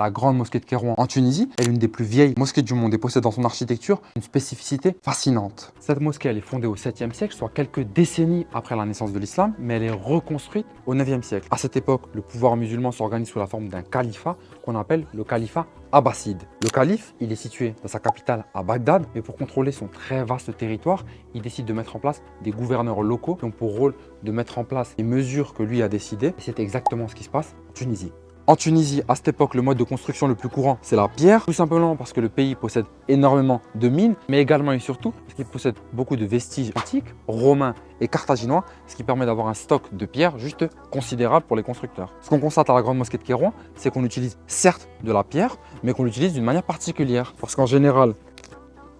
La grande mosquée de Kérouan en Tunisie est l'une des plus vieilles mosquées du monde et possède dans son architecture une spécificité fascinante. Cette mosquée elle est fondée au 7e siècle, soit quelques décennies après la naissance de l'islam, mais elle est reconstruite au 9e siècle. À cette époque, le pouvoir musulman s'organise sous la forme d'un califat qu'on appelle le califat abbasside. Le calife, il est situé dans sa capitale à Bagdad, mais pour contrôler son très vaste territoire, il décide de mettre en place des gouverneurs locaux qui ont pour rôle de mettre en place les mesures que lui a décidées. Et c'est exactement ce qui se passe en Tunisie. En Tunisie, à cette époque, le mode de construction le plus courant, c'est la pierre, tout simplement parce que le pays possède énormément de mines, mais également et surtout parce qu'il possède beaucoup de vestiges antiques, romains et carthaginois, ce qui permet d'avoir un stock de pierre juste considérable pour les constructeurs. Ce qu'on constate à la grande mosquée de Kérouan, c'est qu'on utilise certes de la pierre, mais qu'on l'utilise d'une manière particulière. Parce qu'en général,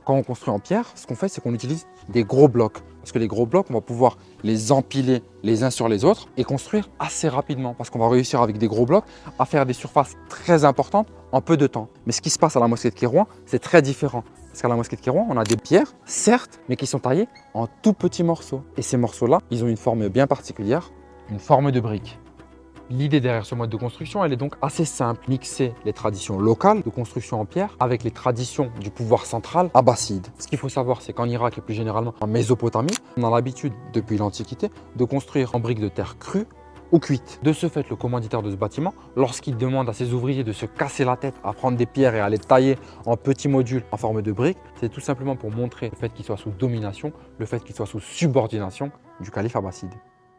quand on construit en pierre, ce qu'on fait, c'est qu'on utilise des gros blocs. Parce que les gros blocs, on va pouvoir les empiler les uns sur les autres et construire assez rapidement. Parce qu'on va réussir avec des gros blocs à faire des surfaces très importantes en peu de temps. Mais ce qui se passe à la mosquée de Kérouan, c'est très différent. Parce qu'à la mosquée de Kérouan, on a des pierres, certes, mais qui sont taillées en tout petits morceaux. Et ces morceaux-là, ils ont une forme bien particulière, une forme de brique. L'idée derrière ce mode de construction, elle est donc assez simple. Mixer les traditions locales de construction en pierre avec les traditions du pouvoir central abbasside. Ce qu'il faut savoir, c'est qu'en Irak et plus généralement en Mésopotamie, on a l'habitude depuis l'Antiquité de construire en briques de terre crues ou cuites. De ce fait, le commanditaire de ce bâtiment, lorsqu'il demande à ses ouvriers de se casser la tête à prendre des pierres et à les tailler en petits modules en forme de briques, c'est tout simplement pour montrer le fait qu'il soit sous domination, le fait qu'il soit sous subordination du calife abbasside.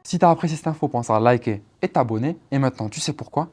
Si tu as apprécié cette info, pense à liker et t'abonner. Et maintenant, tu sais pourquoi?